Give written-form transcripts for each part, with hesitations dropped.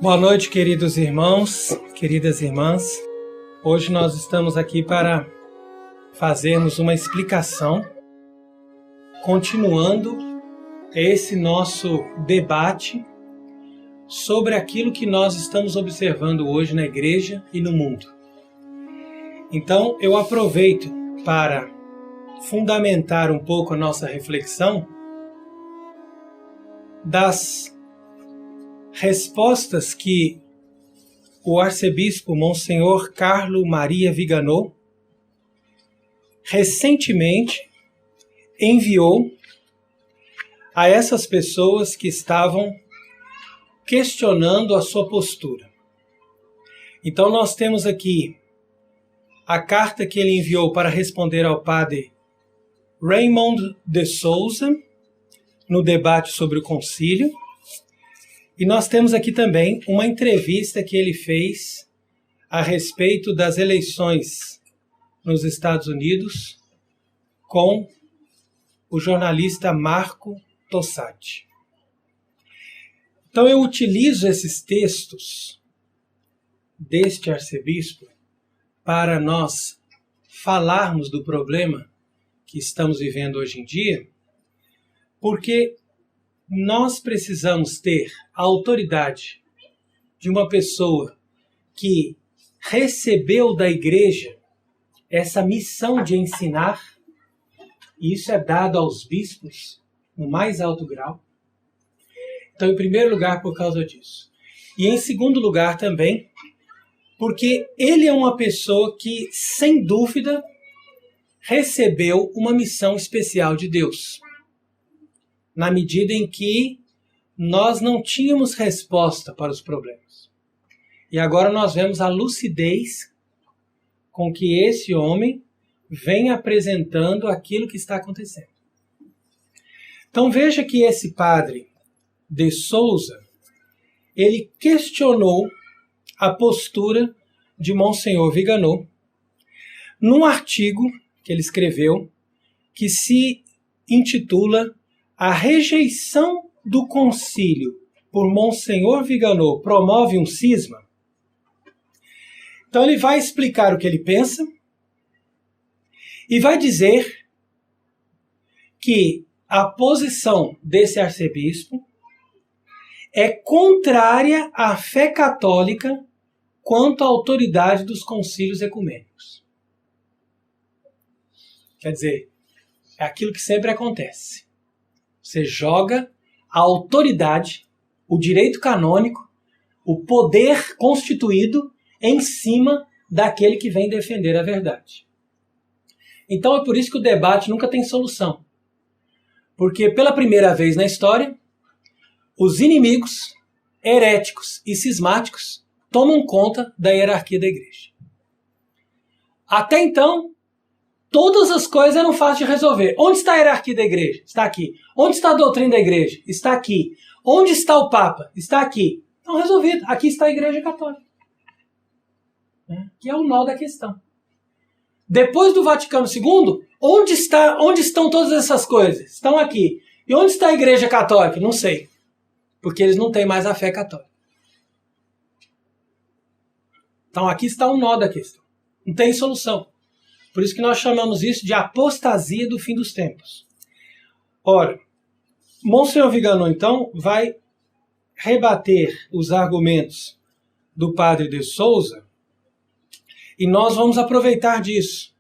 Boa noite, queridos irmãos, queridas irmãs. Hoje nós estamos aqui para fazermos uma explicação, continuando esse nosso debate sobre aquilo que nós estamos observando hoje na igreja e no mundo. Então, eu aproveito para fundamentar um pouco a nossa reflexão das respostas que o arcebispo Monsenhor Carlo Maria Viganò recentemente enviou a essas pessoas que estavam questionando a sua postura. Então nós temos aqui a carta que ele enviou para responder ao padre Raymond de Souza no debate sobre o concílio. E nós temos aqui também uma entrevista que ele fez a respeito das eleições nos Estados Unidos com o jornalista Marco Tossati. Então eu utilizo esses textos deste arcebispo para nós falarmos do problema que estamos vivendo hoje em dia, porque nós precisamos ter a autoridade de uma pessoa que recebeu da igreja essa missão de ensinar, e isso é dado aos bispos no mais alto grau. Então, em primeiro lugar, por causa disso. E em segundo lugar também, porque ele é uma pessoa que, sem dúvida, recebeu uma missão especial de Deus. Na medida em que nós não tínhamos resposta para os problemas. E agora nós vemos a lucidez com que esse homem vem apresentando aquilo que está acontecendo. Então veja que esse padre de Souza, ele questionou a postura de Monsenhor Viganò num artigo que ele escreveu que se intitula A rejeição do concílio por Monsenhor Viganò promove um cisma? Então ele vai explicar o que ele pensa e vai dizer que a posição desse arcebispo é contrária à fé católica quanto à autoridade dos concílios ecumênicos. Quer dizer, é aquilo que sempre acontece. Você joga a autoridade, o direito canônico, o poder constituído em cima daquele que vem defender a verdade. Então é por isso que o debate nunca tem solução. Porque pela primeira vez na história, os inimigos, heréticos e cismáticos tomam conta da hierarquia da igreja. Até então, todas as coisas eram fáceis de resolver. Onde está a hierarquia da igreja? Está aqui. Onde está a doutrina da igreja? Está aqui. Onde está o Papa? Está aqui. Então, resolvido. Aqui está a Igreja Católica. Que é o nó da questão. Depois do Vaticano II, onde estão todas essas coisas? Estão aqui. E onde está a Igreja Católica? Não sei. Porque eles não têm mais a fé católica. Então, aqui está o nó da questão. Não tem solução. Por isso que nós chamamos isso de apostasia do fim dos tempos. Ora, Monsenhor Viganò, então, vai rebater os argumentos do padre de Souza e nós vamos aproveitar disso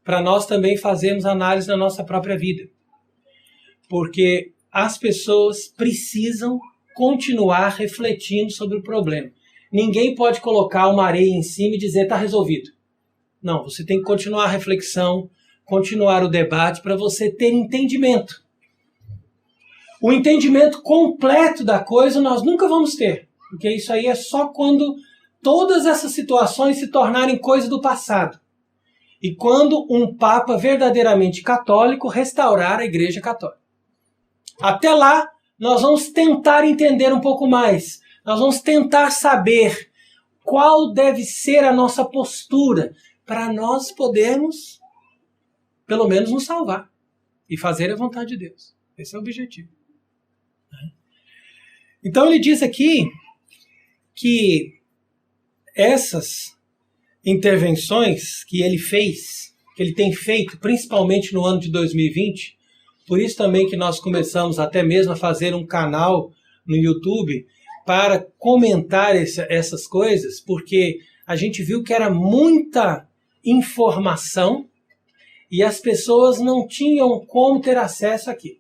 para nós também fazermos análise na nossa própria vida. Porque as pessoas precisam continuar refletindo sobre o problema. Ninguém pode colocar uma areia em cima e dizer está resolvido. Não, você tem que continuar a reflexão, continuar o debate para você ter entendimento. O entendimento completo da coisa nós nunca vamos ter, porque isso aí é só quando todas essas situações se tornarem coisa do passado. E quando um Papa verdadeiramente católico restaurar a Igreja Católica. Até lá, nós vamos tentar entender um pouco mais. Nós vamos tentar saber qual deve ser a nossa postura para nós podermos, pelo menos, nos salvar e fazer a vontade de Deus. Esse é o objetivo. Então ele diz aqui que essas intervenções que ele fez, que ele tem feito, principalmente no ano de 2020, por isso também que nós começamos até mesmo a fazer um canal no YouTube para comentar essas coisas, porque a gente viu que era muita informação e as pessoas não tinham como ter acesso aqui.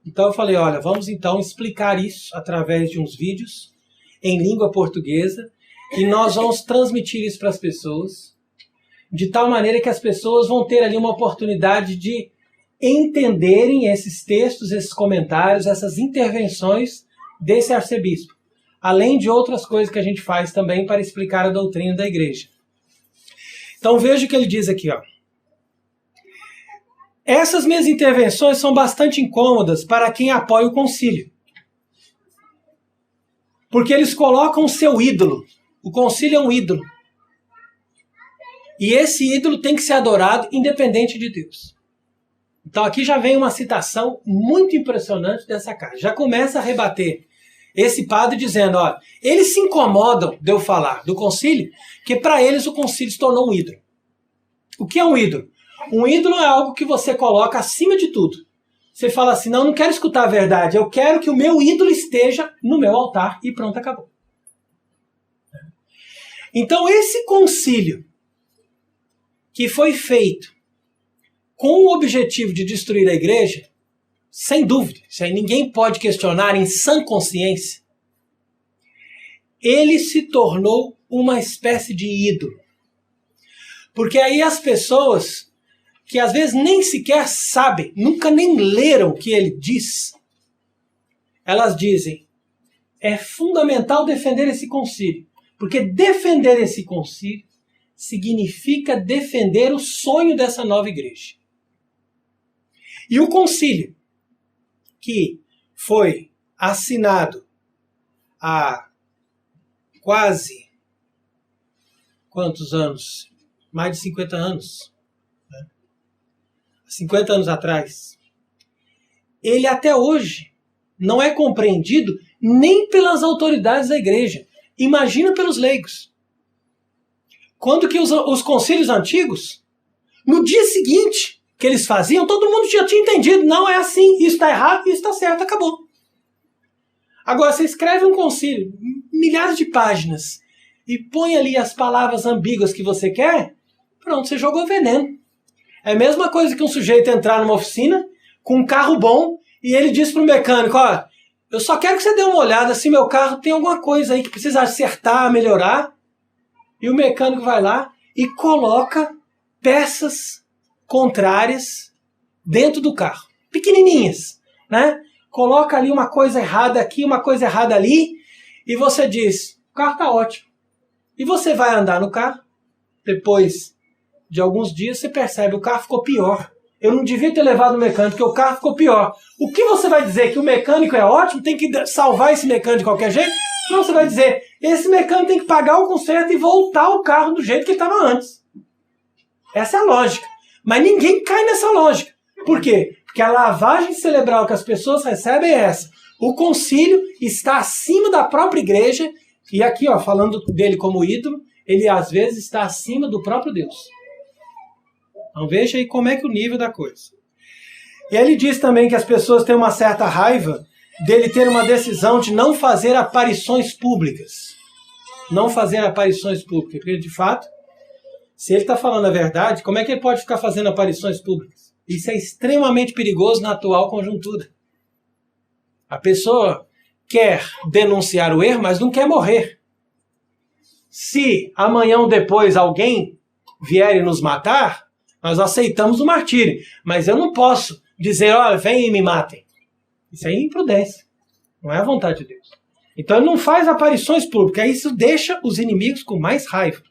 Então eu falei, olha, vamos então explicar isso através de uns vídeos em língua portuguesa e nós vamos transmitir isso para as pessoas de tal maneira que as pessoas vão ter ali uma oportunidade de entenderem esses textos, esses comentários, essas intervenções desse arcebispo, além de outras coisas que a gente faz também para explicar a doutrina da igreja. Então veja o que ele diz aqui, ó. Essas minhas intervenções são bastante incômodas para quem apoia o concílio. Porque eles colocam o seu ídolo. O concílio é um ídolo. E esse ídolo tem que ser adorado independente de Deus. Então aqui já vem uma citação muito impressionante dessa carta. Já começa a rebater esse padre dizendo, ó, eles se incomodam de eu falar do concílio, que para eles o concílio se tornou um ídolo. O que é um ídolo? Um ídolo é algo que você coloca acima de tudo. Você fala assim, não quero escutar a verdade, eu quero que o meu ídolo esteja no meu altar e pronto, acabou. Então esse concílio que foi feito com o objetivo de destruir a igreja, sem dúvida, isso aí ninguém pode questionar em sã consciência, ele se tornou uma espécie de ídolo. Porque aí as pessoas que às vezes nem sequer sabem, nunca nem leram o que ele diz, elas dizem, é fundamental defender esse concílio, porque defender esse concílio significa defender o sonho dessa nova igreja. E o concílio, que foi assinado há quase quantos anos? Mais de 50 anos. 50 anos atrás. Ele até hoje não é compreendido nem pelas autoridades da igreja. Imagina pelos leigos. Quando que os concílios antigos, no dia seguinte que eles faziam, todo mundo já tinha entendido. Não é assim, isso está errado, isso está certo, acabou. Agora, você escreve um concílio, milhares de páginas, e põe ali as palavras ambíguas que você quer, pronto, você jogou veneno. É a mesma coisa que um sujeito entrar numa oficina com um carro bom e ele diz para o mecânico, ó, eu só quero que você dê uma olhada se meu carro tem alguma coisa aí que precisa acertar, melhorar. E o mecânico vai lá e coloca peças contrárias dentro do carro. Pequenininhas, né? Coloca ali uma coisa errada aqui, uma coisa errada ali e você diz, o carro está ótimo. E você vai andar no carro, depois de alguns dias você percebe, o carro ficou pior. Eu não devia ter levado o mecânico, porque o carro ficou pior. O que você vai dizer? Que o mecânico é ótimo? Tem que salvar esse mecânico de qualquer jeito? Não, você vai dizer, esse mecânico tem que pagar o conserto e voltar o carro do jeito que ele estava antes. Essa é a lógica. Mas ninguém cai nessa lógica. Por quê? Porque a lavagem cerebral que as pessoas recebem é essa. O concílio está acima da própria igreja, e aqui, ó, falando dele como ídolo, ele às vezes está acima do próprio Deus. Então veja aí como é que o nível da coisa. E ele diz também que as pessoas têm uma certa raiva dele ter uma decisão de não fazer aparições públicas. Não fazer aparições públicas. Porque, de fato, se ele está falando a verdade, como é que ele pode ficar fazendo aparições públicas? Isso é extremamente perigoso na atual conjuntura. A pessoa quer denunciar o erro, mas não quer morrer. Se amanhã ou depois alguém vier e nos matar, nós aceitamos o martírio. Mas eu não posso dizer, olha, vem e me matem. Isso aí é imprudência. Não é a vontade de Deus. Então ele não faz aparições públicas. Isso deixa os inimigos com mais raiva.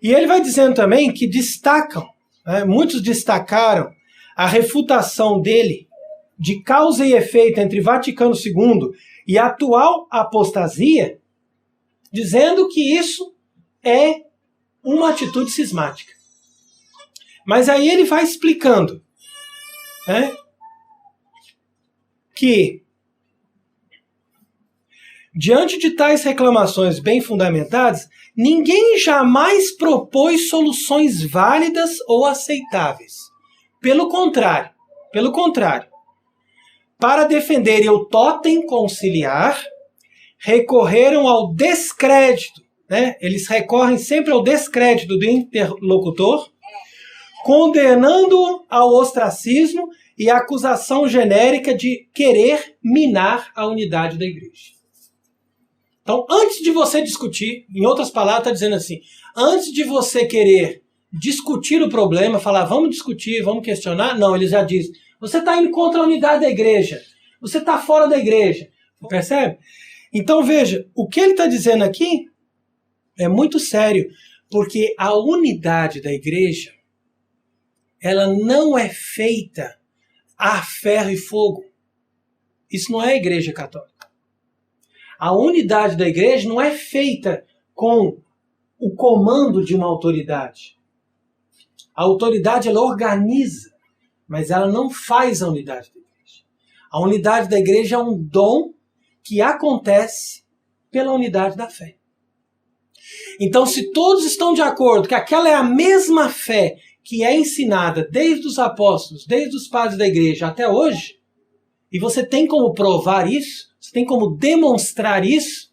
E ele vai dizendo também que destacam, né, muitos destacaram a refutação dele de causa e efeito entre Vaticano II e a atual apostasia, dizendo que isso é uma atitude cismática. Mas aí ele vai explicando, né, que Diante de tais reclamações bem fundamentadas, ninguém jamais propôs soluções válidas ou aceitáveis. Pelo contrário, para defenderem o totem conciliar, recorreram ao descrédito, né? Eles recorrem sempre ao descrédito do interlocutor, condenando-o ao ostracismo e à acusação genérica de querer minar a unidade da igreja. Então, antes de você discutir, em outras palavras, está dizendo assim, antes de você querer discutir o problema, falar, vamos discutir, vamos questionar, não, ele já diz, você está indo contra a unidade da igreja, você está fora da igreja, percebe? Então, veja, o que ele está dizendo aqui é muito sério, porque a unidade da igreja, ela não é feita a ferro e fogo. Isso não é a igreja católica. A unidade da igreja não é feita com o comando de uma autoridade. A autoridade, ela organiza, mas ela não faz a unidade da igreja. A unidade da igreja é um dom que acontece pela unidade da fé. Então, se todos estão de acordo que aquela é a mesma fé que é ensinada desde os apóstolos, desde os padres da igreja até hoje, e você tem como provar isso, você tem como demonstrar isso,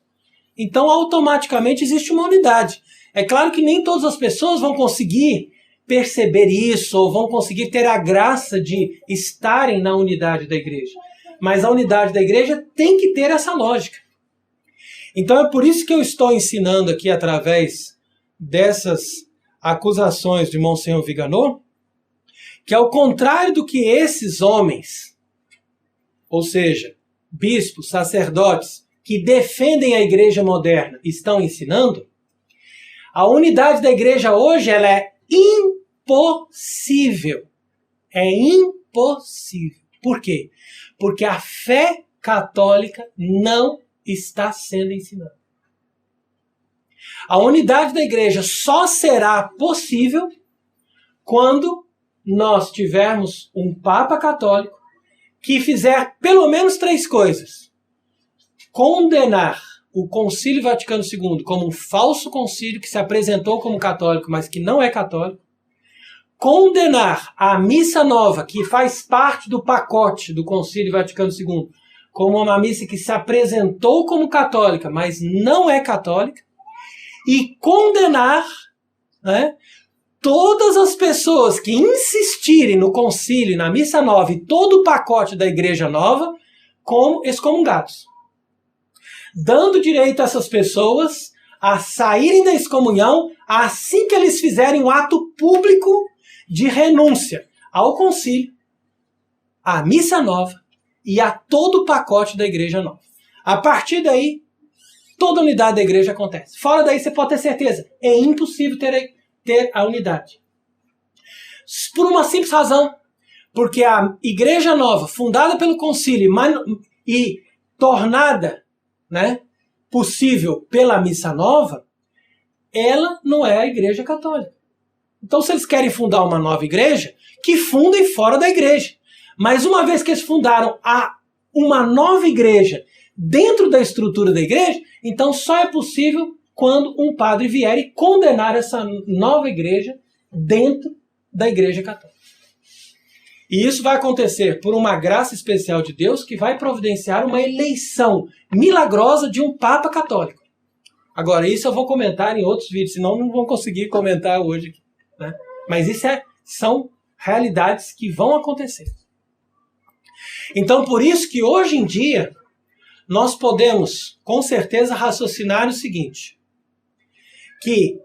então automaticamente existe uma unidade. É claro que nem todas as pessoas vão conseguir perceber isso, ou vão conseguir ter a graça de estarem na unidade da igreja. Mas a unidade da igreja tem que ter essa lógica. Então é por isso que eu estou ensinando aqui, através dessas acusações de Monsenhor Viganò, que ao contrário do que esses homens, ou seja, bispos, sacerdotes, que defendem a igreja moderna, estão ensinando, a unidade da igreja hoje ela é impossível. É impossível. Por quê? Porque a fé católica não está sendo ensinada. A unidade da igreja só será possível quando nós tivermos um Papa católico que fizer pelo menos 3 coisas. Condenar o Concílio Vaticano II como um falso concílio que se apresentou como católico, mas que não é católico. Condenar a missa nova, que faz parte do pacote do Concílio Vaticano II, como uma missa que se apresentou como católica, mas não é católica. E condenar, né, todas as pessoas que insistirem no concílio, na missa nova e todo o pacote da igreja nova como excomungados. Dando direito a essas pessoas a saírem da excomunhão assim que eles fizerem um ato público de renúncia ao concílio, à missa nova e a todo o pacote da igreja nova. A partir daí, toda a unidade da igreja acontece. Fora daí, você pode ter certeza, é impossível ter a unidade. Por uma simples razão, porque a igreja nova, fundada pelo concílio e tornada, né, possível pela missa nova, ela não é a igreja católica. Então, se eles querem fundar uma nova igreja, que fundem fora da igreja. Mas uma vez que eles fundaram uma nova igreja dentro da estrutura da igreja, então só é possível quando um padre vier e condenar essa nova igreja dentro da igreja católica. E isso vai acontecer por uma graça especial de Deus que vai providenciar uma eleição milagrosa de um Papa católico. Agora, isso eu vou comentar em outros vídeos, senão não vou conseguir comentar hoje, né? Mas isso são realidades que vão acontecer. Então, por isso que hoje em dia, nós podemos, com certeza, raciocinar o seguinte, que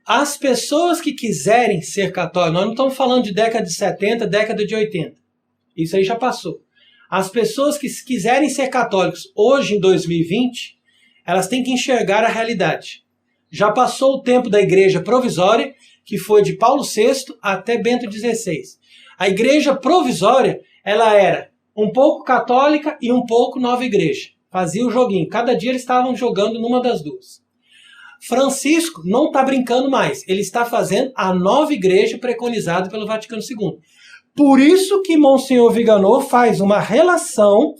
as pessoas que quiserem ser católicas, nós não estamos falando de década de 70, década de 80, isso aí já passou. As pessoas que quiserem ser católicos hoje, em 2020, elas têm que enxergar a realidade. Já passou o tempo da igreja provisória, que foi de Paulo VI até Bento XVI. A igreja provisória, ela era um pouco católica e um pouco nova igreja. Fazia o joguinho. Cada dia eles estavam jogando numa das duas. Francisco não está brincando mais. Ele está fazendo a nova igreja preconizada pelo Vaticano II. Por isso que Monsenhor Viganò faz uma relação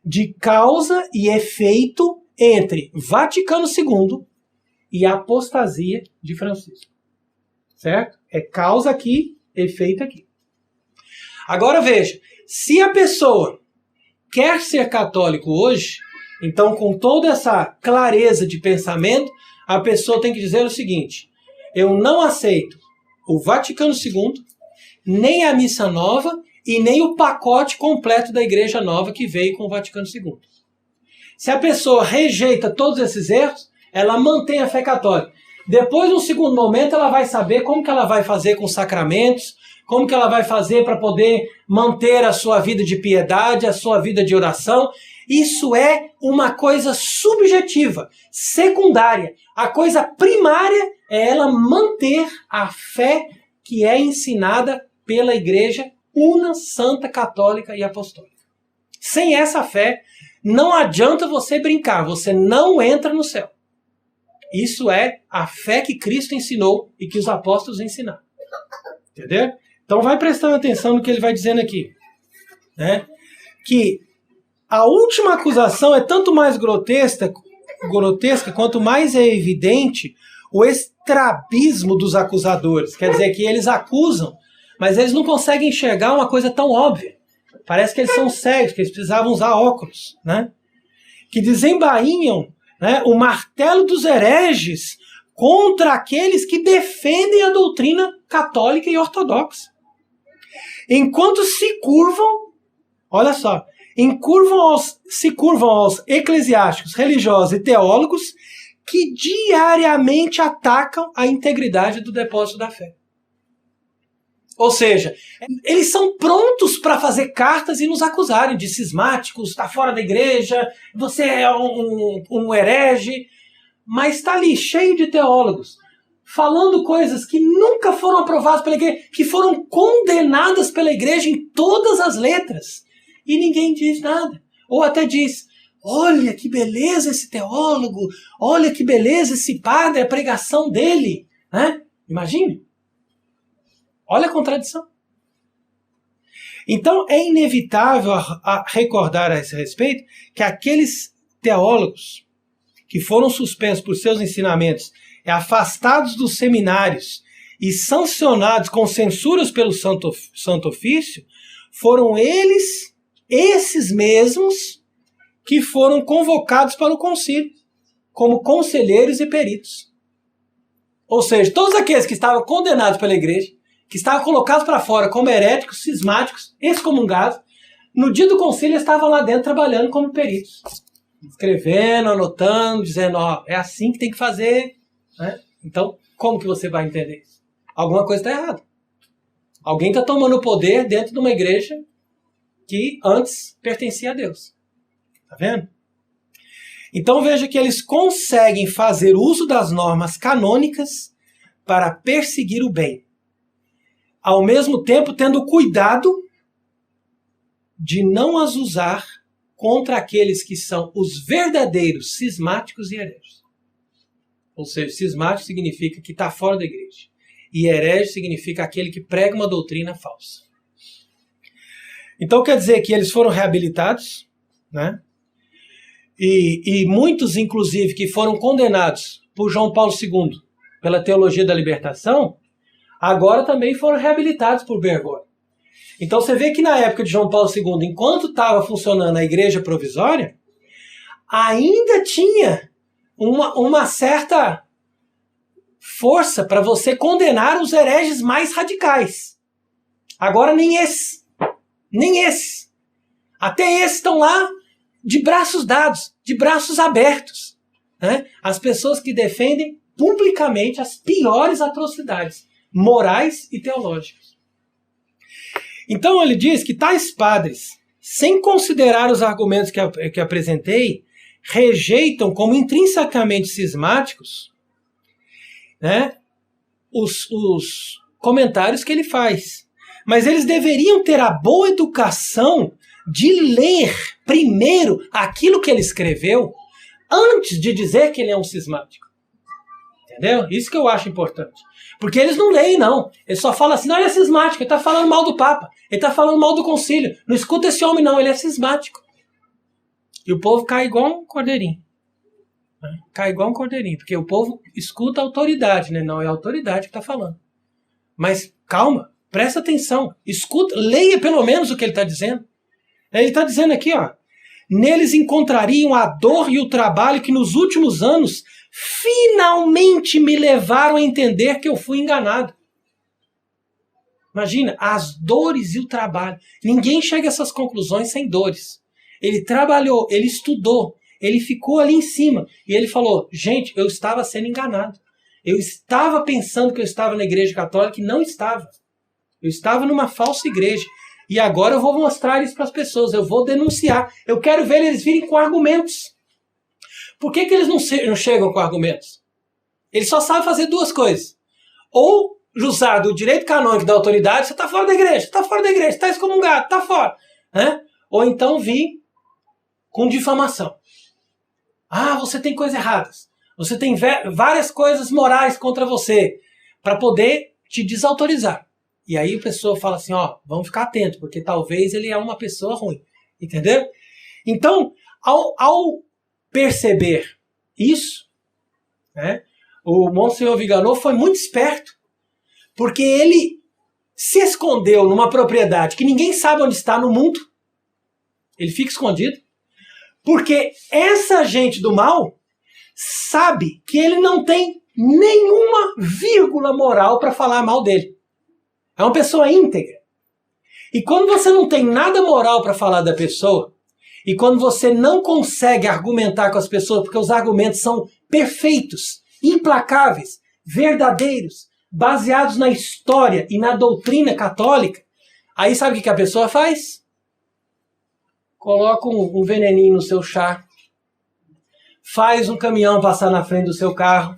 de causa e efeito entre Vaticano II e a apostasia de Francisco. Certo? É causa aqui, efeito aqui. Agora veja, se a pessoa quer ser católico hoje, então com toda essa clareza de pensamento, a pessoa tem que dizer o seguinte: eu não aceito o Vaticano II, nem a missa nova e nem o pacote completo da Igreja Nova que veio com o Vaticano II. Se a pessoa rejeita todos esses erros, ela mantém a fé católica. Depois, num segundo momento, ela vai saber como que ela vai fazer com os sacramentos, como que ela vai fazer para poder manter a sua vida de piedade, a sua vida de oração. Isso é uma coisa subjetiva, secundária. A coisa primária é ela manter a fé que é ensinada pela Igreja una, santa, católica e apostólica. Sem essa fé, não adianta você brincar, você não entra no céu. Isso é a fé que Cristo ensinou e que os apóstolos ensinaram. Entendeu? Então vai prestando atenção no que ele vai dizendo aqui. Né? Que a última acusação é tanto mais grotesca quanto mais é evidente o estrabismo dos acusadores. Quer dizer que eles acusam, mas eles não conseguem enxergar uma coisa tão óbvia. Parece que eles são cegos, que eles precisavam usar óculos. Né? Que desembainham, né, o martelo dos hereges contra aqueles que defendem a doutrina católica e ortodoxa. Enquanto se curvam, olha só, se curvam aos eclesiásticos, religiosos e teólogos que diariamente atacam a integridade do depósito da fé. Ou seja, eles são prontos para fazer cartas e nos acusarem de cismáticos, está fora da igreja, você é um herege, mas está ali cheio de teólogos, falando coisas que nunca foram aprovadas pela igreja, que foram condenadas pela igreja em todas as letras, e ninguém diz nada. Ou até diz: olha que beleza esse teólogo, olha que beleza esse padre, a pregação dele. Né? Imagine. Olha a contradição. Então é inevitável a recordar a esse respeito que aqueles teólogos que foram suspensos por seus ensinamentos, afastados dos seminários e sancionados com censuras pelo Santo Ofício, foram esses mesmos, que foram convocados para o concílio, como conselheiros e peritos. Ou seja, todos aqueles que estavam condenados pela igreja, que estavam colocados para fora como heréticos, cismáticos, excomungados, no dia do concílio estavam lá dentro trabalhando como peritos. Escrevendo, anotando, dizendo, ó, é assim que tem que fazer. Né? Então, como que você vai entender isso? Alguma coisa está errada. Alguém está tomando o poder dentro de uma igreja que antes pertencia a Deus. Tá vendo? Então veja que eles conseguem fazer uso das normas canônicas para perseguir o bem, ao mesmo tempo tendo cuidado de não as usar contra aqueles que são os verdadeiros cismáticos e hereges. Ou seja, cismático significa que está fora da igreja, e herege significa aquele que prega uma doutrina falsa. Então quer dizer que eles foram reabilitados, né? E muitos, inclusive, que foram condenados por João Paulo II pela teologia da libertação, agora também foram reabilitados por Bergoglio. Então você vê que na época de João Paulo II, enquanto estava funcionando a igreja provisória, ainda tinha uma certa força para você condenar os hereges mais radicais. Agora nem esses. Até esses estão lá de braços dados, de braços abertos. Né? As pessoas que defendem publicamente as piores atrocidades morais e teológicas. Então ele diz que tais padres, sem considerar os argumentos que apresentei, rejeitam como intrinsecamente cismáticos, né, os comentários que ele faz. Mas eles deveriam ter a boa educação de ler primeiro aquilo que ele escreveu antes de dizer que ele é um cismático. Entendeu? Isso que eu acho importante. Porque eles não leem, não. Eles só falam assim, não, ele é cismático, ele está falando mal do Papa, ele está falando mal do concílio. Não escuta esse homem, não, ele é cismático. E o povo cai igual um cordeirinho. Né? Cai igual um cordeirinho, porque o povo escuta a autoridade, né? Não é a autoridade que está falando. Mas calma, presta atenção, escuta, leia pelo menos o que ele está dizendo. Ele está dizendo aqui, ó, neles encontrariam a dor e o trabalho que nos últimos anos finalmente me levaram a entender que eu fui enganado. Imagina, as dores e o trabalho. Ninguém chega a essas conclusões sem dores. Ele trabalhou, ele estudou, ele ficou ali em cima. E ele falou, gente, eu estava sendo enganado. Eu estava pensando que eu estava na igreja católica e não estava. Eu estava numa falsa igreja. E agora eu vou mostrar isso para as pessoas. Eu vou denunciar. Eu quero ver eles virem com argumentos. Por que eles não chegam com argumentos? Eles só sabem fazer duas coisas. Ou usar do direito canônico da autoridade, você está fora da igreja, está fora da igreja, está excomungado, está fora. Né? Ou então vir com difamação. Ah, você tem coisas erradas. Você tem várias coisas morais contra você para poder te desautorizar. E aí a pessoa fala assim, ó, vamos ficar atento, porque talvez ele é uma pessoa ruim. Entendeu? Então, ao perceber isso, né, o Monsenhor Viganò foi muito esperto, porque ele se escondeu numa propriedade que ninguém sabe onde está no mundo. Ele fica escondido. Porque essa gente do mal sabe que ele não tem nenhuma vírgula moral para falar mal dele. É uma pessoa íntegra. E quando você não tem nada moral para falar da pessoa, e quando você não consegue argumentar com as pessoas, porque os argumentos são perfeitos, implacáveis, verdadeiros, baseados na história e na doutrina católica, aí sabe o que a pessoa faz? Coloca um veneninho no seu chá, faz um caminhão passar na frente do seu carro,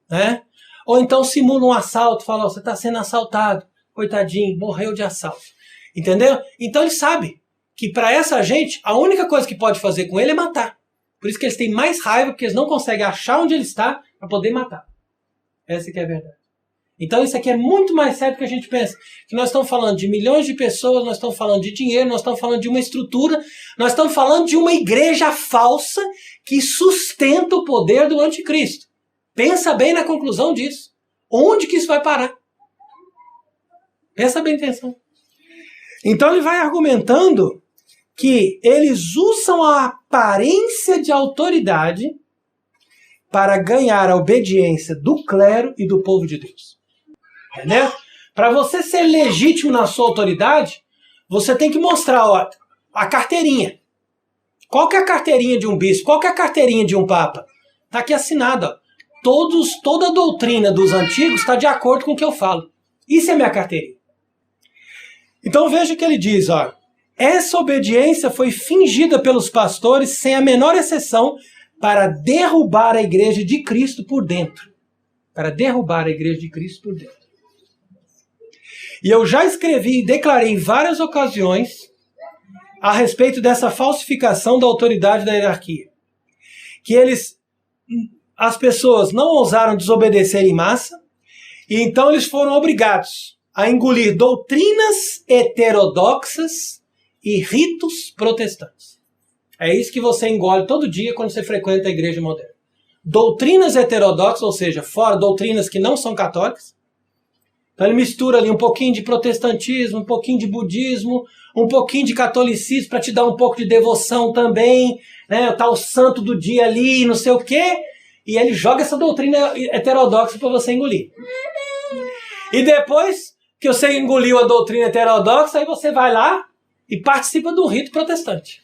né? Ou então simula um assalto, fala, você está sendo assaltado, coitadinho, morreu de assalto. Entendeu? Então ele sabe que para essa gente, a única coisa que pode fazer com ele é matar. Por isso que eles têm mais raiva, porque eles não conseguem achar onde ele está para poder matar. Essa que é a verdade. Então isso aqui é muito mais sério do que a gente pensa. Que nós estamos falando de milhões de pessoas, nós estamos falando de dinheiro, nós estamos falando de uma estrutura, nós estamos falando de uma igreja falsa que sustenta o poder do anticristo. Pensa bem na conclusão disso. Onde que isso vai parar? Presta bem atenção. Então ele vai argumentando que eles usam a aparência de autoridade para ganhar a obediência do clero e do povo de Deus. Entendeu? Para você ser legítimo na sua autoridade, você tem que mostrar, ó, a carteirinha. Qual que é a carteirinha de um bispo? Qual que é a carteirinha de um papa? Está aqui assinado. Ó. Toda a doutrina dos antigos está de acordo com o que eu falo. Isso é minha carteirinha. Então veja o que ele diz, ó. Essa obediência foi fingida pelos pastores sem a menor exceção para derrubar a igreja de Cristo por dentro. Para derrubar a igreja de Cristo por dentro. E eu já escrevi e declarei em várias ocasiões a respeito dessa falsificação da autoridade da hierarquia. Que as pessoas não ousaram desobedecer em massa, e então eles foram obrigados a engolir doutrinas heterodoxas e ritos protestantes. É isso que você engole todo dia quando você frequenta a igreja moderna. Doutrinas heterodoxas, ou seja, fora doutrinas que não são católicas. Então ele mistura ali um pouquinho de protestantismo, um pouquinho de budismo, um pouquinho de catolicismo para te dar um pouco de devoção também, né? Tá o santo do dia ali, não sei o quê, e ele joga essa doutrina heterodoxa para você engolir. E depois que você engoliu a doutrina heterodoxa, aí você vai lá e participa do rito protestante.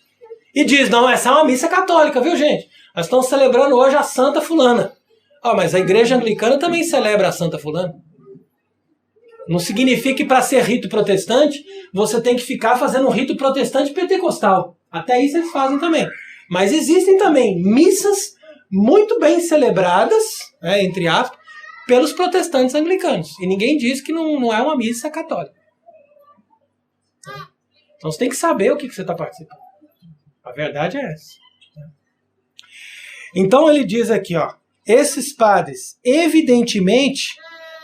E diz, não, essa é uma missa católica, viu, gente? Nós estamos celebrando hoje a Santa Fulana. Mas a igreja anglicana também celebra a Santa Fulana. Não significa que para ser rito protestante, você tem que ficar fazendo um rito protestante pentecostal. Até isso eles fazem também. Mas existem também missas muito bem celebradas, né, entre aspas, pelos protestantes anglicanos. E ninguém diz que não é uma missa católica. Então você tem que saber o que você está participando. A verdade é essa. Então ele diz aqui, ó, esses padres evidentemente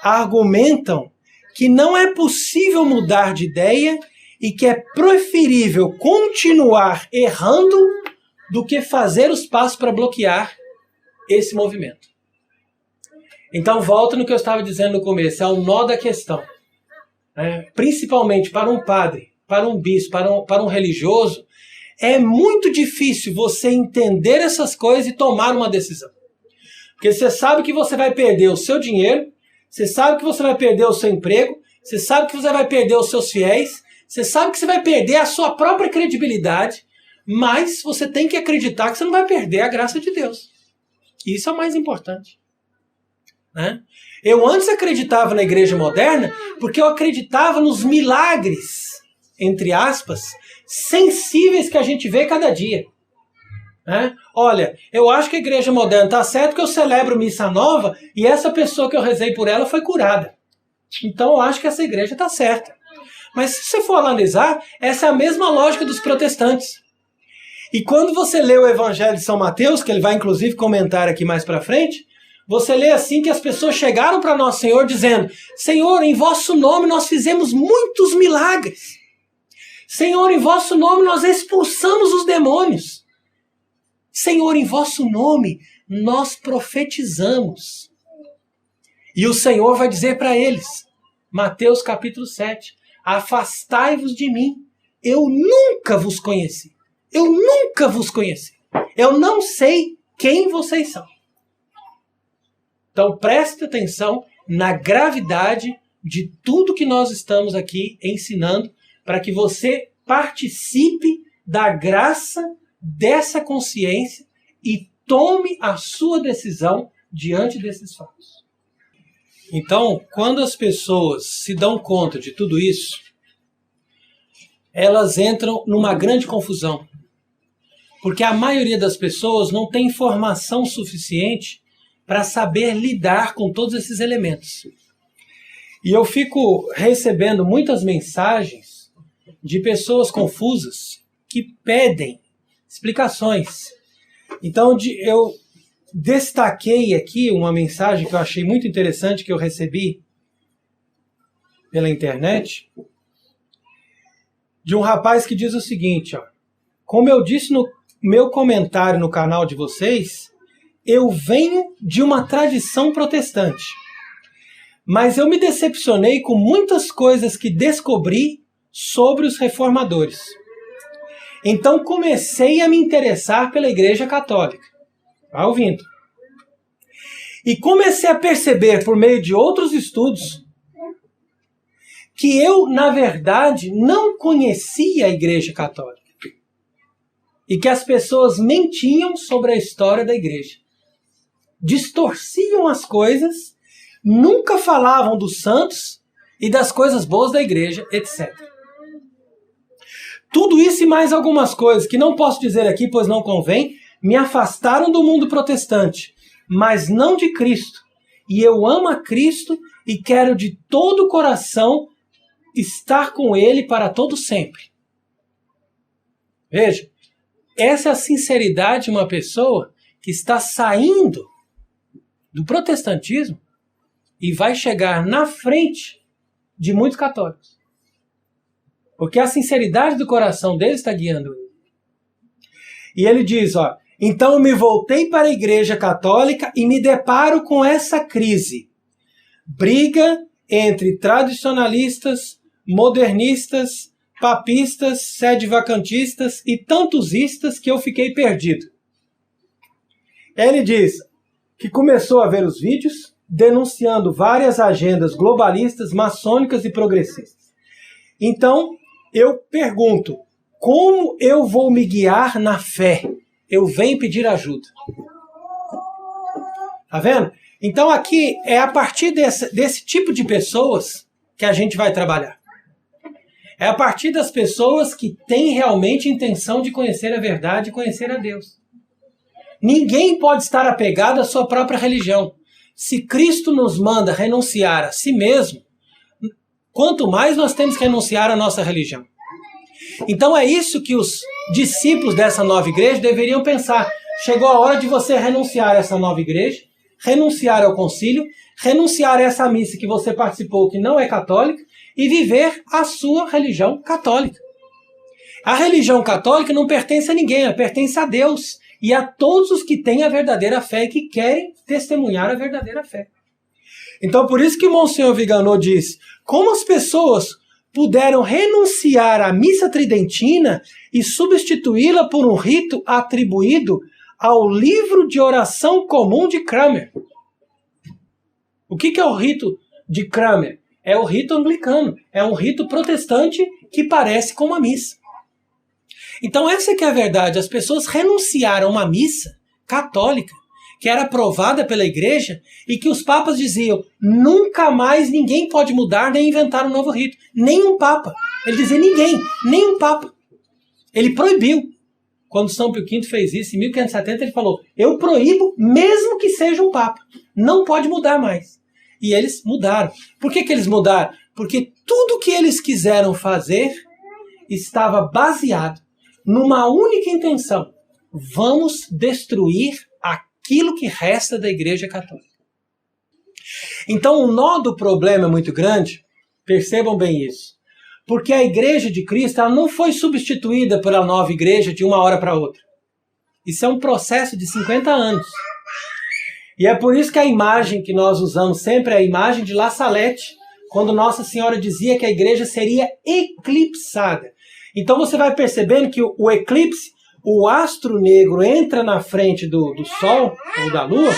argumentam que não é possível mudar de ideia e que é preferível continuar errando do que fazer os passos para bloquear esse movimento. Então, volta no que eu estava dizendo no começo, é o nó da questão. Principalmente para um padre, para um bispo, para um religioso, é muito difícil você entender essas coisas e tomar uma decisão. Porque você sabe que você vai perder o seu dinheiro, você sabe que você vai perder o seu emprego, você sabe que você vai perder os seus fiéis, você sabe que você vai perder a sua própria credibilidade, mas você tem que acreditar que você não vai perder a graça de Deus. Isso é o mais importante. Eu antes acreditava na igreja moderna porque eu acreditava nos milagres, entre aspas, sensíveis que a gente vê cada dia. Olha, eu acho que a igreja moderna está certo que eu celebro missa nova e essa pessoa que eu rezei por ela foi curada. Então eu acho que essa igreja está certa. Mas se você for analisar, essa é a mesma lógica dos protestantes. E quando você lê o Evangelho de São Mateus, que ele vai inclusive comentar aqui mais para frente, você lê assim que as pessoas chegaram para Nosso Senhor dizendo: Senhor, em vosso nome nós fizemos muitos milagres. Senhor, em vosso nome nós expulsamos os demônios. Senhor, em vosso nome nós profetizamos. E o Senhor vai dizer para eles, Mateus capítulo 7, afastai-vos de mim, eu nunca vos conheci. Eu nunca vos conheci. Eu não sei quem vocês são. Então preste atenção na gravidade de tudo que nós estamos aqui ensinando para que você participe da graça dessa consciência e tome a sua decisão diante desses fatos. Então, quando as pessoas se dão conta de tudo isso, elas entram numa grande confusão. Porque a maioria das pessoas não tem informação suficiente para saber lidar com todos esses elementos. E eu fico recebendo muitas mensagens de pessoas confusas que pedem explicações. Então eu destaquei aqui uma mensagem que eu achei muito interessante que eu recebi pela internet de um rapaz que diz o seguinte, como eu disse no meu comentário no canal de vocês, eu venho de uma tradição protestante, mas eu me decepcionei com muitas coisas que descobri sobre os reformadores. Então comecei a me interessar pela Igreja Católica. Vai ouvindo. E comecei a perceber, por meio de outros estudos, que eu, na verdade, não conhecia a Igreja Católica. E que as pessoas mentiam sobre a história da Igreja. Distorciam as coisas, nunca falavam dos santos e das coisas boas da Igreja, etc. Tudo isso e mais algumas coisas que não posso dizer aqui, pois não convém, me afastaram do mundo protestante, mas não de Cristo. E eu amo a Cristo e quero de todo o coração estar com Ele para todo sempre. Veja, essa é a sinceridade de uma pessoa que está saindo do protestantismo e vai chegar na frente de muitos católicos. Porque a sinceridade do coração dele está guiando ele. E ele diz, então eu me voltei para a Igreja Católica e me deparo com essa crise. Briga entre tradicionalistas, modernistas, papistas, sede-vacantistas e tantos istas que eu fiquei perdido. Ele diz que começou a ver os vídeos denunciando várias agendas globalistas, maçônicas e progressistas. Então, eu pergunto, como eu vou me guiar na fé? Eu venho pedir ajuda. Tá vendo? Então aqui é a partir desse tipo de pessoas que a gente vai trabalhar. É a partir das pessoas que têm realmente intenção de conhecer a verdade e conhecer a Deus. Ninguém pode estar apegado à sua própria religião. Se Cristo nos manda renunciar a si mesmo, quanto mais nós temos que renunciar à nossa religião. Então é isso que os discípulos dessa nova igreja deveriam pensar. Chegou a hora de você renunciar a essa nova igreja, renunciar ao concílio, renunciar a essa missa que você participou que não é católica e viver a sua religião católica. A religião católica não pertence a ninguém, ela pertence a Deus. e a todos os que têm a verdadeira fé e que querem testemunhar a verdadeira fé. Então, por isso que o Monsenhor Viganò diz, como as pessoas puderam renunciar à missa tridentina e substituí-la por um rito atribuído ao livro de oração comum de Cranmer. O que é o rito de Cranmer? É o rito anglicano, é um rito protestante que parece com uma missa. Então essa que é a verdade, as pessoas renunciaram a uma missa católica, que era aprovada pela igreja, e que os papas diziam, nunca mais ninguém pode mudar nem inventar um novo rito. Nem um papa. Ele dizia ninguém, nem um papa. Ele proibiu. Quando São Pio V fez isso, em 1570, ele falou, eu proíbo mesmo que seja um papa. Não pode mudar mais. E eles mudaram. Por que eles mudaram? Porque tudo que eles quiseram fazer estava baseado numa única intenção. Vamos destruir aquilo que resta da Igreja Católica. Então o nó do problema é muito grande, percebam bem isso. Porque a Igreja de Cristo ela não foi substituída pela nova igreja de uma hora para outra. Isso é um processo de 50 anos. E é por isso que a imagem que nós usamos sempre é a imagem de La Salette, quando Nossa Senhora dizia que a igreja seria eclipsada. Então você vai percebendo que o eclipse, o astro negro entra na frente do Sol, ou da Lua,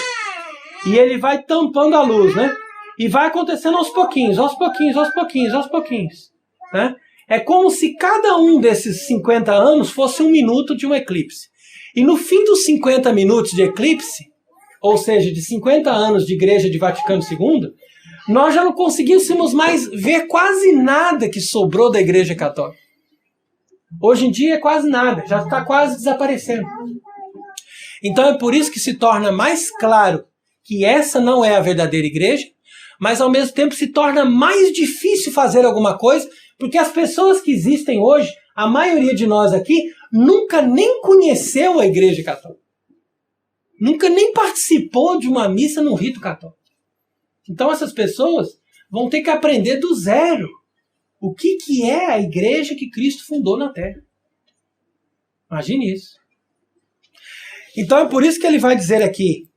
e ele vai tampando a luz, né? E vai acontecendo aos pouquinhos, aos pouquinhos, aos pouquinhos, aos pouquinhos. Né? É como se cada um desses 50 anos fosse um minuto de um eclipse. E no fim dos 50 minutos de eclipse, ou seja, de 50 anos de Igreja de Vaticano II, nós já não conseguíssemos mais ver quase nada que sobrou da Igreja Católica. Hoje em dia é quase nada, já está quase desaparecendo. Então é por isso que se torna mais claro que essa não é a verdadeira igreja, mas ao mesmo tempo se torna mais difícil fazer alguma coisa, porque as pessoas que existem hoje, a maioria de nós aqui, nunca nem conheceu a Igreja Católica. Nunca nem participou de uma missa num rito católico. Então essas pessoas vão ter que aprender do zero o que é a igreja que Cristo fundou na Terra. Imagine isso. Então é por isso que ele vai dizer aqui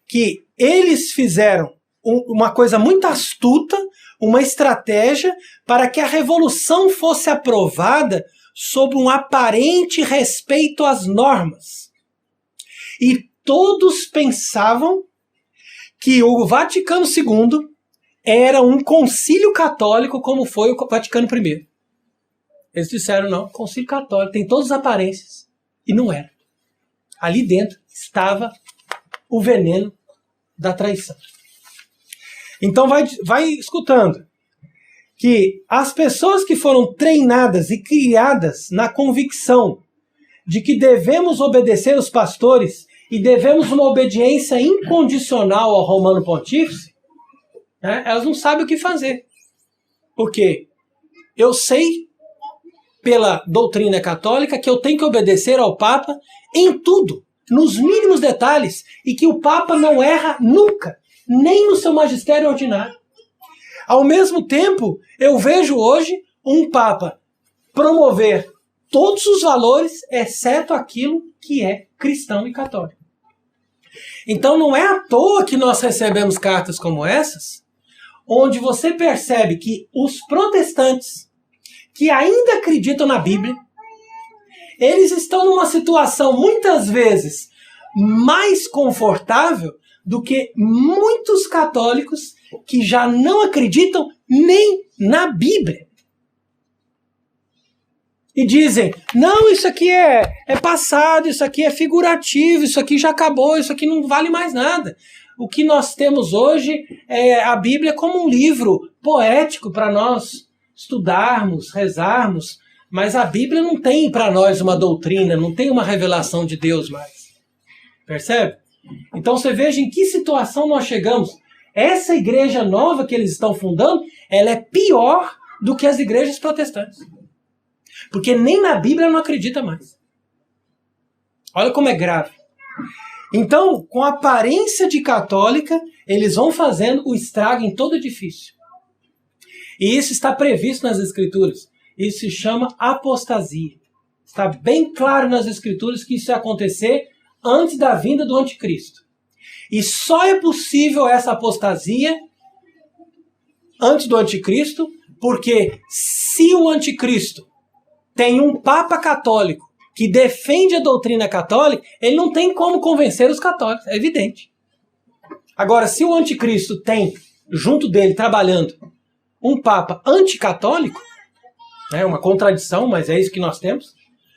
que eles fizeram uma coisa muito astuta, uma estratégia para que a revolução fosse aprovada sob um aparente respeito às normas. E todos pensavam que o Vaticano II era um concílio católico como foi o Vaticano I. Eles disseram, não, concílio católico, tem todas as aparências. E não era. Ali dentro estava o veneno da traição. Então vai escutando que as pessoas que foram treinadas e criadas na convicção de que devemos obedecer os pastores e devemos uma obediência incondicional ao Romano Pontífice, né, elas não sabem o que fazer. Por quê? Eu sei, pela doutrina católica, que eu tenho que obedecer ao Papa em tudo, nos mínimos detalhes, e que o Papa não erra nunca, nem no seu magistério ordinário. Ao mesmo tempo, eu vejo hoje um Papa promover todos os valores, exceto aquilo que é cristão e católico. Então não é à toa que nós recebemos cartas como essas, onde você percebe que os protestantes, que ainda acreditam na Bíblia, eles estão numa situação muitas vezes mais confortável do que muitos católicos que já não acreditam nem na Bíblia. E dizem, não, isso aqui é passado, isso aqui é figurativo, isso aqui já acabou, isso aqui não vale mais nada. O que nós temos hoje é a Bíblia como um livro poético para nós estudarmos, rezarmos, mas a Bíblia não tem para nós uma doutrina, não tem uma revelação de Deus mais. Percebe? Então você veja em que situação nós chegamos. Essa igreja nova que eles estão fundando, ela é pior do que as igrejas protestantes. Porque nem na Bíblia não acredita mais. Olha como é grave. Então, com a aparência de católica, eles vão fazendo o estrago em todo edifício. E isso está previsto nas Escrituras. Isso se chama apostasia. Está bem claro nas Escrituras que isso vai acontecer antes da vinda do anticristo. E só é possível essa apostasia antes do anticristo, porque se o anticristo tem um papa católico que defende a doutrina católica, ele não tem como convencer os católicos, é evidente. Agora, se o anticristo tem, junto dele, trabalhando, um papa anticatólico, é uma contradição, mas é isso que nós temos,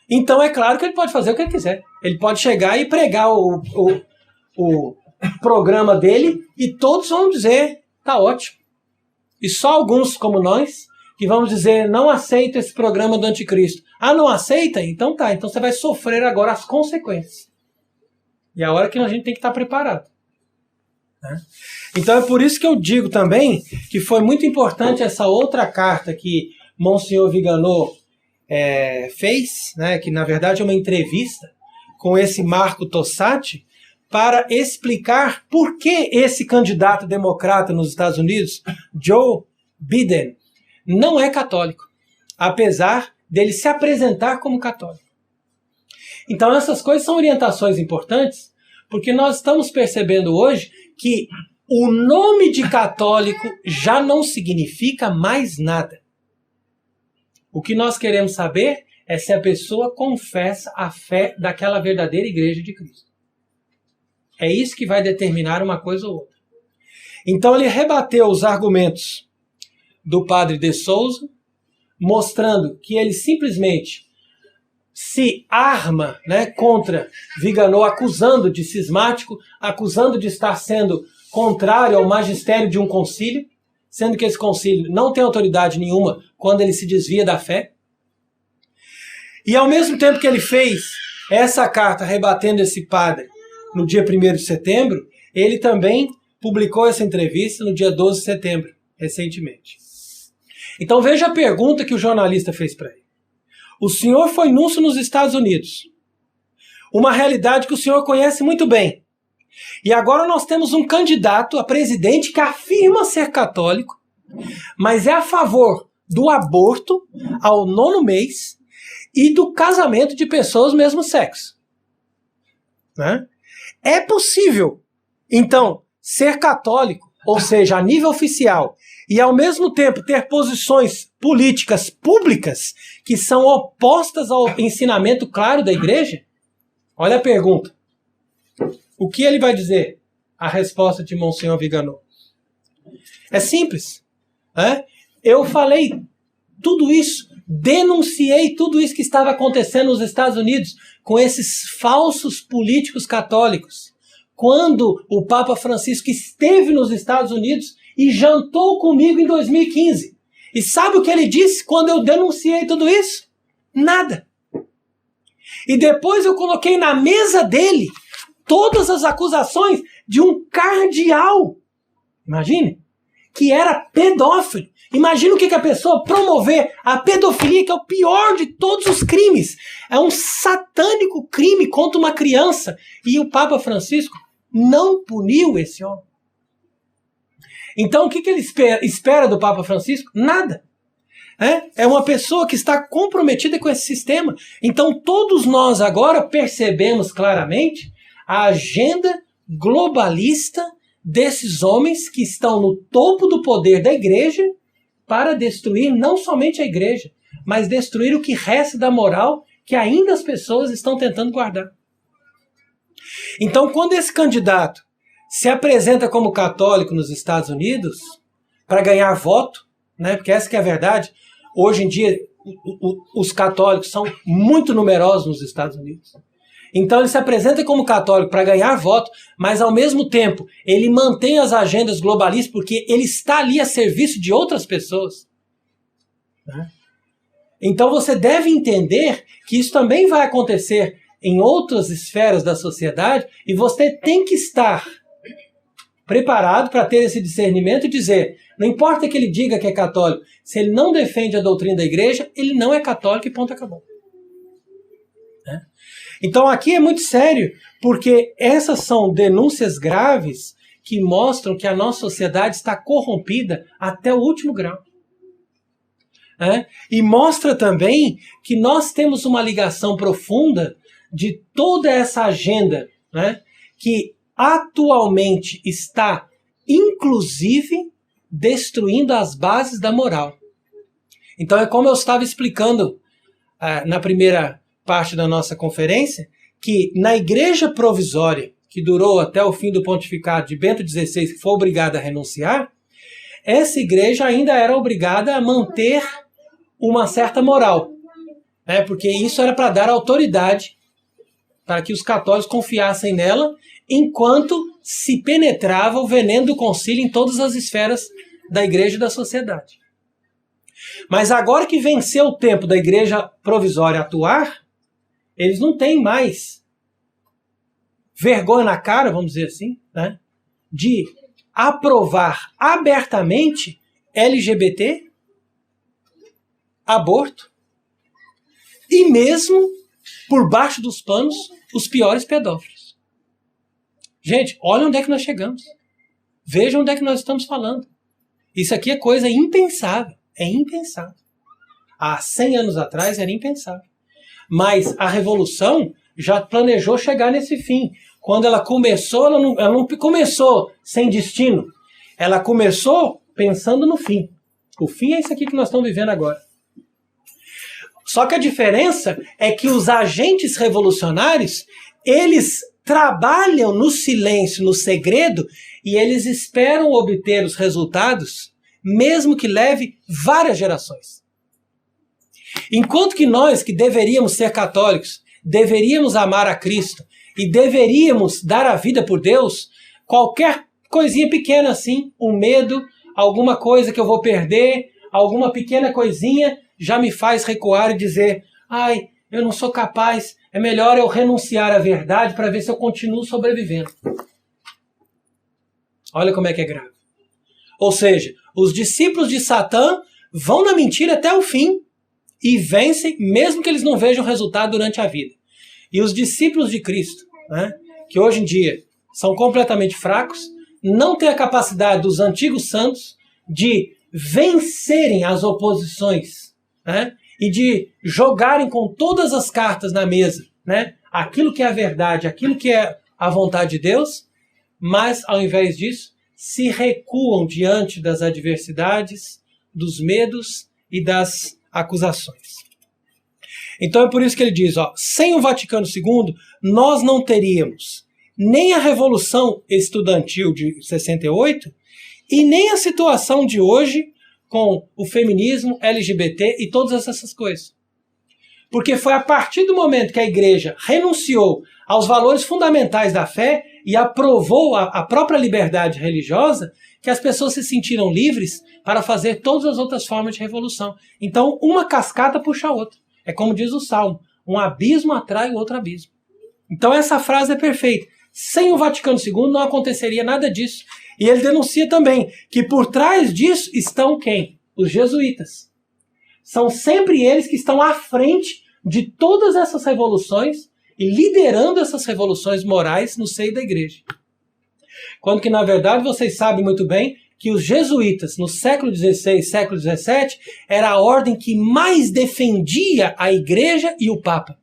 então é claro que ele pode fazer o que ele quiser. Ele pode chegar e pregar o programa dele e todos vão dizer, tá ótimo. E só alguns, como nós, que vamos dizer, não aceito esse programa do anticristo. Ah, não aceita? Então tá, então você vai sofrer agora as consequências. E é a hora que a gente tem que estar preparado. Né? Então é por isso que eu digo também que foi muito importante essa outra carta que Monsenhor Viganò fez, né, que na verdade é uma entrevista com esse Marco Tossati, para explicar por que esse candidato democrata nos Estados Unidos, Joe Biden, não é católico, apesar dele se apresentar como católico. Então essas coisas são orientações importantes, porque nós estamos percebendo hoje que o nome de católico já não significa mais nada. O que nós queremos saber é se a pessoa confessa a fé daquela verdadeira igreja de Cristo. É isso que vai determinar uma coisa ou outra. Então ele rebateu os argumentos do padre de Souza, mostrando que ele simplesmente se arma, né, contra Viganò, acusando de cismático, acusando de estar sendo contrário ao magistério de um concílio, sendo que esse concílio não tem autoridade nenhuma quando ele se desvia da fé. E ao mesmo tempo que ele fez essa carta rebatendo esse padre no dia 1º de setembro, ele também publicou essa entrevista no dia 12 de setembro, recentemente. Então veja a pergunta que o jornalista fez para ele. O senhor foi núncio nos Estados Unidos, uma realidade que o senhor conhece muito bem. E agora nós temos um candidato a presidente que afirma ser católico, mas é a favor do aborto ao 9º mês e do casamento de pessoas do mesmo sexo. Né? É possível, então, ser católico, ou seja, a nível oficial, e ao mesmo tempo ter posições políticas públicas que são opostas ao ensinamento claro da igreja? Olha a pergunta. O que ele vai dizer? A resposta de Monsenhor Viganò. É simples. Né? Eu falei tudo isso, denunciei tudo isso que estava acontecendo nos Estados Unidos com esses falsos políticos católicos. Quando o Papa Francisco esteve nos Estados Unidos e jantou comigo em 2015. E sabe o que ele disse quando eu denunciei tudo isso? Nada. E depois eu coloquei na mesa dele todas as acusações de um cardeal. Imagine, que era pedófilo. Imagina o que a pessoa promover a pedofilia, que é o pior de todos os crimes. É um satânico crime contra uma criança. E o Papa Francisco não puniu esse homem. Então o que ele espera do Papa Francisco? Nada. É uma pessoa que está comprometida com esse sistema. Então todos nós agora percebemos claramente a agenda globalista desses homens que estão no topo do poder da igreja para destruir não somente a igreja, mas destruir o que resta da moral que ainda as pessoas estão tentando guardar. Então, quando esse candidato se apresenta como católico nos Estados Unidos para ganhar voto, né, porque essa que é a verdade, hoje em dia os católicos são muito numerosos nos Estados Unidos. Então ele se apresenta como católico para ganhar voto, mas ao mesmo tempo ele mantém as agendas globalistas porque ele está ali a serviço de outras pessoas. Então você deve entender que isso também vai acontecer em outras esferas da sociedade e você tem que estar preparado para ter esse discernimento e dizer, não importa que ele diga que é católico, se ele não defende a doutrina da igreja, ele não é católico e ponto, acabou. Então aqui é muito sério, porque essas são denúncias graves que mostram que a nossa sociedade está corrompida até o último grau. E mostra também que nós temos uma ligação profunda de toda essa agenda né, que atualmente está, inclusive, destruindo as bases da moral. Então é como eu estava explicando na primeira parte da nossa conferência, que na igreja provisória, que durou até o fim do pontificado de Bento XVI, que foi obrigada a renunciar, essa igreja ainda era obrigada a manter uma certa moral, né? Porque isso era para dar autoridade para que os católicos confiassem nela, enquanto se penetrava o veneno do concílio em todas as esferas da igreja e da sociedade. Mas agora que venceu o tempo da igreja provisória atuar, eles não têm mais vergonha na cara, vamos dizer assim, né, de aprovar abertamente LGBT, aborto e mesmo, por baixo dos panos, os piores pedófilos. Gente, olha onde é que nós chegamos. Vejam onde é que nós estamos falando. Isso aqui é coisa impensável. É impensável. Há 100 anos atrás era impensável. Mas a Revolução já planejou chegar nesse fim. Quando ela começou, ela não começou sem destino. Ela começou pensando no fim. O fim é isso aqui que nós estamos vivendo agora. Só que a diferença é que os agentes revolucionários, eles trabalham no silêncio, no segredo, e eles esperam obter os resultados, mesmo que leve várias gerações. Enquanto que nós, que deveríamos ser católicos, deveríamos amar a Cristo e deveríamos dar a vida por Deus, qualquer coisinha pequena assim, um medo, alguma coisa que eu vou perder, alguma pequena coisinha, já me faz recuar e dizer, ai, eu não sou capaz, é melhor eu renunciar à verdade para ver se eu continuo sobrevivendo. Olha como é que é grave. Ou seja, os discípulos de Satã vão na mentira até o fim e vencem, mesmo que eles não vejam resultado durante a vida. E os discípulos de Cristo, né, que hoje em dia são completamente fracos, não têm a capacidade dos antigos santos de vencerem as oposições, né, e de jogarem com todas as cartas na mesa, né, aquilo que é a verdade, aquilo que é a vontade de Deus, mas, ao invés disso, se recuam diante das adversidades, dos medos e das acusações. Então é por isso que ele diz, sem o Vaticano II, nós não teríamos nem a Revolução Estudantil de 68 e nem a situação de hoje com o feminismo, LGBT e todas essas coisas. Porque foi a partir do momento que a igreja renunciou aos valores fundamentais da fé e aprovou a própria liberdade religiosa, que as pessoas se sentiram livres para fazer todas as outras formas de revolução. Então, uma cascata puxa a outra. É como diz o Salmo, um abismo atrai o outro abismo. Então, essa frase é perfeita. Sem o Vaticano II não aconteceria nada disso. E ele denuncia também que por trás disso estão quem? Os jesuítas. São sempre eles que estão à frente de todas essas revoluções e liderando essas revoluções morais no seio da igreja. Quando que, na verdade, vocês sabem muito bem que os jesuítas, no século XVI, século XVII, era a ordem que mais defendia a igreja e o Papa.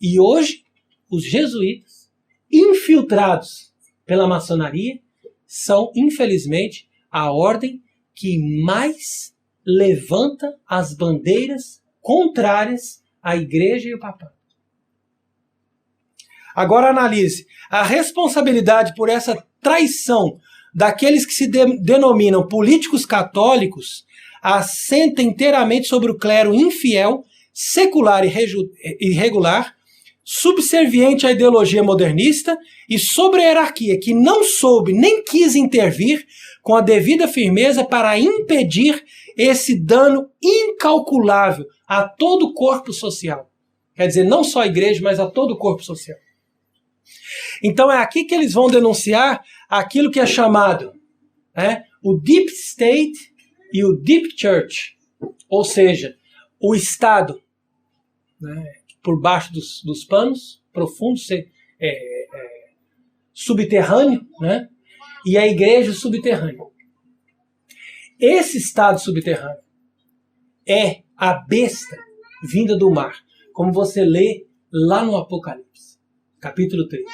E hoje, os jesuítas, infiltrados pela maçonaria, são, infelizmente, a ordem que mais levanta as bandeiras contrárias à igreja e ao papado. Agora analise. A responsabilidade por essa traição daqueles que se denominam políticos católicos assenta inteiramente sobre o clero infiel, secular e irregular, subserviente à ideologia modernista e sobre a hierarquia que não soube nem quis intervir com a devida firmeza para impedir esse dano incalculável a todo o corpo social. Quer dizer, não só a igreja, mas a todo o corpo social. Então é aqui que eles vão denunciar aquilo que é chamado, né, o Deep State e o Deep Church. Ou seja, o Estado, né, por baixo dos panos, profundo, subterrâneo, né, e a igreja subterrânea. Esse Estado subterrâneo é a besta vinda do mar, como você lê lá no Apocalipse. capítulo 3.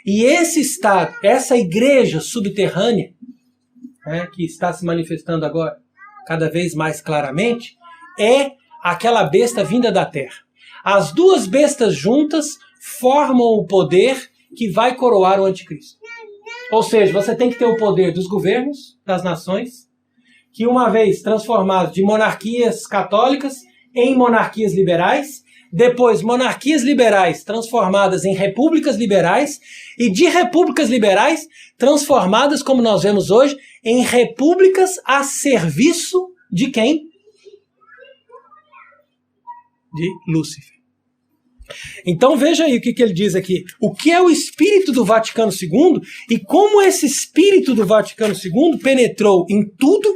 E esse estado, essa igreja subterrânea, né, que está se manifestando agora cada vez mais claramente, é aquela besta vinda da terra. As duas bestas juntas formam o poder que vai coroar o anticristo. Ou seja, você tem que ter o poder dos governos, das nações, que uma vez transformados de monarquias católicas em monarquias liberais, depois monarquias liberais transformadas em repúblicas liberais, e de repúblicas liberais transformadas, como nós vemos hoje, em repúblicas a serviço de quem? De Lúcifer. Então veja aí o que ele diz aqui. O que é o espírito do Vaticano II e como esse espírito do Vaticano II penetrou em tudo,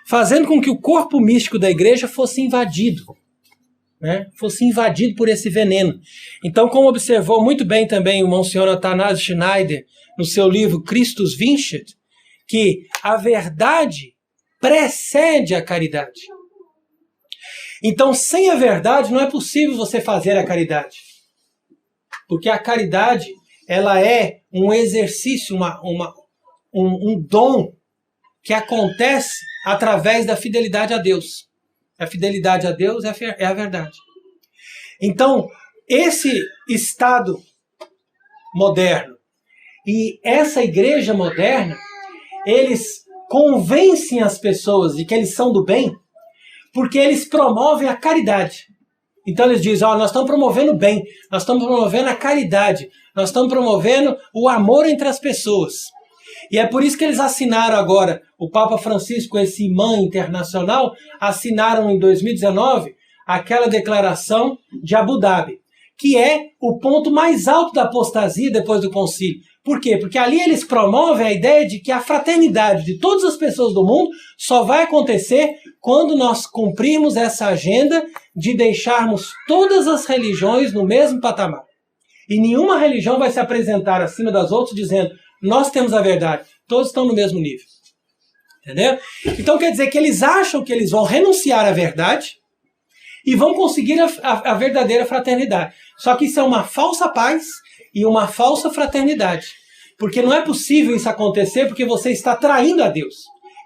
fazendo com que o corpo místico da igreja fosse invadido. Né? Fosse invadido por esse veneno. Então, como observou muito bem também o Monsenhor Athanásio Schneider no seu livro Christus Vincit, que a verdade precede a caridade. Então, sem a verdade, não é possível você fazer a caridade. Porque a caridade, ela é um exercício, um dom que acontece através da fidelidade a Deus. A fidelidade a Deus é a verdade. Então, esse Estado moderno e essa igreja moderna, eles convencem as pessoas de que eles são do bem, porque eles promovem a caridade. Então eles dizem, nós estamos promovendo o bem, nós estamos promovendo a caridade, nós estamos promovendo o amor entre as pessoas. E é por isso que eles assinaram agora, o Papa Francisco, esse imã internacional, assinaram em 2019 aquela declaração de Abu Dhabi, que é o ponto mais alto da apostasia depois do concílio. Por quê? Porque ali eles promovem a ideia de que a fraternidade de todas as pessoas do mundo só vai acontecer quando nós cumprirmos essa agenda de deixarmos todas as religiões no mesmo patamar. E nenhuma religião vai se apresentar acima das outras dizendo, nós temos a verdade, todos estão no mesmo nível. Entendeu? Então quer dizer que eles acham que eles vão renunciar à verdade e vão conseguir a verdadeira fraternidade. Só que isso é uma falsa paz e uma falsa fraternidade. Porque não é possível isso acontecer porque você está traindo a Deus.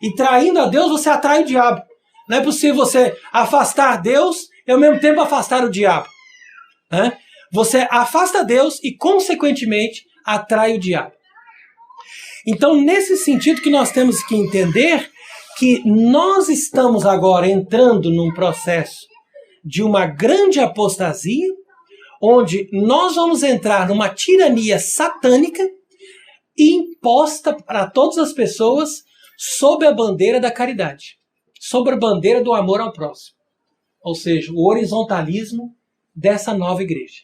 E traindo a Deus você atrai o diabo. Não é possível você afastar Deus e ao mesmo tempo afastar o diabo. Né? Você afasta Deus e consequentemente atrai o diabo. Então nesse sentido que nós temos que entender que nós estamos agora entrando num processo de uma grande apostasia, onde nós vamos entrar numa tirania satânica imposta para todas as pessoas sob a bandeira da caridade, sob a bandeira do amor ao próximo. Ou seja, o horizontalismo dessa nova igreja.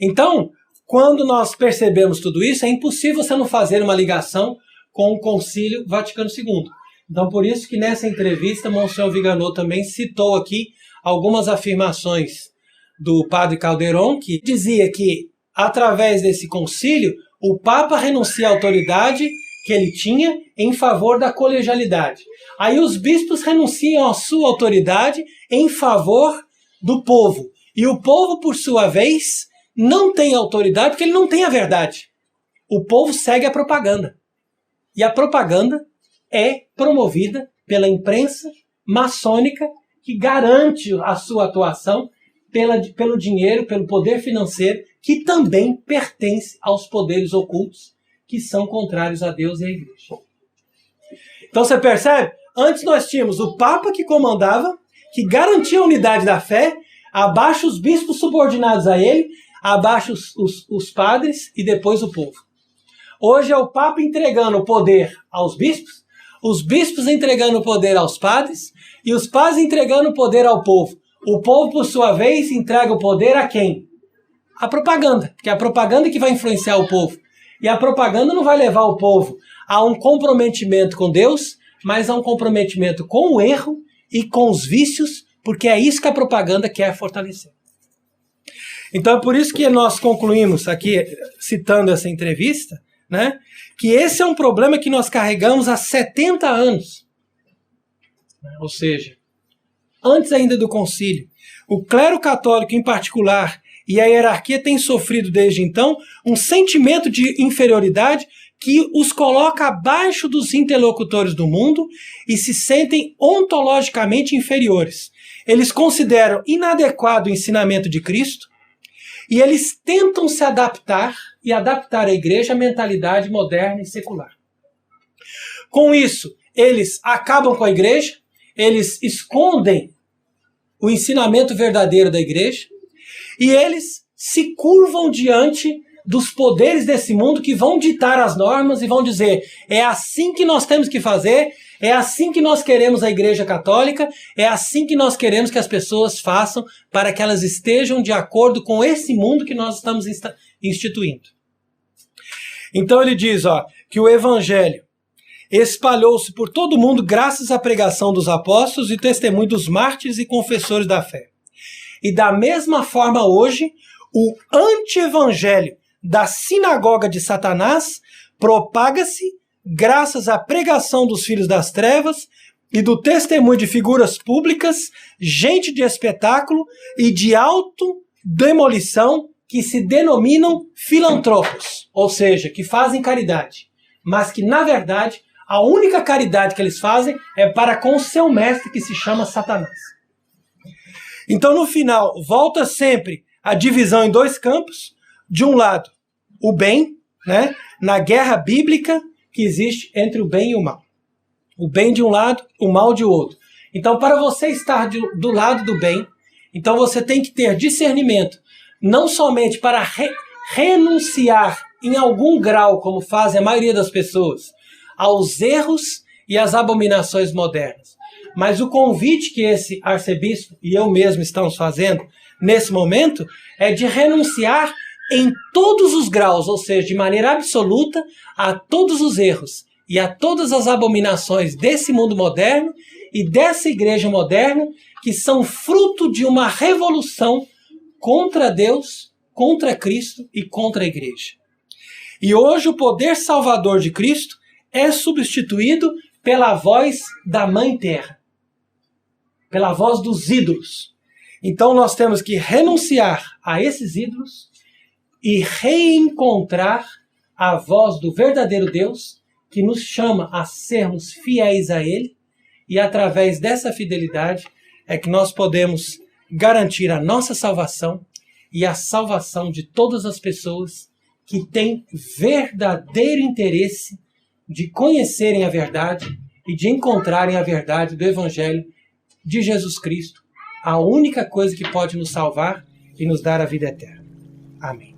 Então, quando nós percebemos tudo isso, é impossível você não fazer uma ligação com o Concílio Vaticano II. Então, por isso que nessa entrevista, Monsenhor Viganò também citou aqui algumas afirmações do padre Calderon, que dizia que, através desse concílio, o Papa renuncia à autoridade que ele tinha em favor da colegialidade. Aí os bispos renunciam à sua autoridade em favor do povo. E o povo, por sua vez, não tem autoridade porque ele não tem a verdade. O povo segue a propaganda. E a propaganda é promovida pela imprensa maçônica que garante a sua atuação pelo dinheiro, pelo poder financeiro, que também pertence aos poderes ocultos que são contrários a Deus e à igreja. Então você percebe? Antes nós tínhamos o Papa que comandava, que garantia a unidade da fé, abaixo os bispos subordinados a ele, abaixo os padres e depois o povo. Hoje é o Papa entregando o poder aos bispos, os bispos entregando o poder aos padres e os padres entregando o poder ao povo. O povo, por sua vez, entrega o poder a quem? A propaganda, que é a propaganda que vai influenciar o povo. E a propaganda não vai levar o povo a um comprometimento com Deus, mas a um comprometimento com o erro e com os vícios, porque é isso que a propaganda quer fortalecer. Então é por isso que nós concluímos aqui, citando essa entrevista, né, que esse é um problema que nós carregamos há 70 anos. Ou seja, antes ainda do concílio, o clero católico em particular, e a hierarquia tem sofrido desde então um sentimento de inferioridade que os coloca abaixo dos interlocutores do mundo e se sentem ontologicamente inferiores. Eles consideram inadequado o ensinamento de Cristo e eles tentam se adaptar e adaptar a igreja à mentalidade moderna e secular. Com isso, eles acabam com a igreja, eles escondem o ensinamento verdadeiro da igreja e eles se curvam diante dos poderes desse mundo que vão ditar as normas e vão dizer: é assim que nós temos que fazer, é assim que nós queremos a Igreja Católica, é assim que nós queremos que as pessoas façam para que elas estejam de acordo com esse mundo que nós estamos instituindo. Então ele diz que o Evangelho espalhou-se por todo o mundo graças à pregação dos apóstolos e testemunho dos mártires e confessores da fé. E da mesma forma hoje, o anti-evangelho da sinagoga de Satanás propaga-se graças à pregação dos filhos das trevas e do testemunho de figuras públicas, gente de espetáculo e de autodemolição que se denominam filantropos, ou seja, que fazem caridade, mas que, na verdade, a única caridade que eles fazem é para com o seu mestre, que se chama Satanás. Então, no final, volta sempre a divisão em dois campos. De um lado, o bem, né? Na guerra bíblica que existe entre o bem e o mal. O bem de um lado, o mal de outro. Então, para você estar do lado do bem, então você tem que ter discernimento, não somente para renunciar em algum grau, como fazem a maioria das pessoas, aos erros e às abominações modernas. Mas o convite que esse arcebispo e eu mesmo estamos fazendo nesse momento é de renunciar em todos os graus, ou seja, de maneira absoluta, a todos os erros e a todas as abominações desse mundo moderno e dessa igreja moderna, que são fruto de uma revolução contra Deus, contra Cristo e contra a igreja. E hoje o poder salvador de Cristo é substituído pela voz da Mãe Terra, pela voz dos ídolos. Então nós temos que renunciar a esses ídolos e reencontrar a voz do verdadeiro Deus, que nos chama a sermos fiéis a Ele, e através dessa fidelidade é que nós podemos garantir a nossa salvação e a salvação de todas as pessoas que têm verdadeiro interesse de conhecerem a verdade e de encontrarem a verdade do Evangelho de Jesus Cristo, a única coisa que pode nos salvar e nos dar a vida eterna. Amém.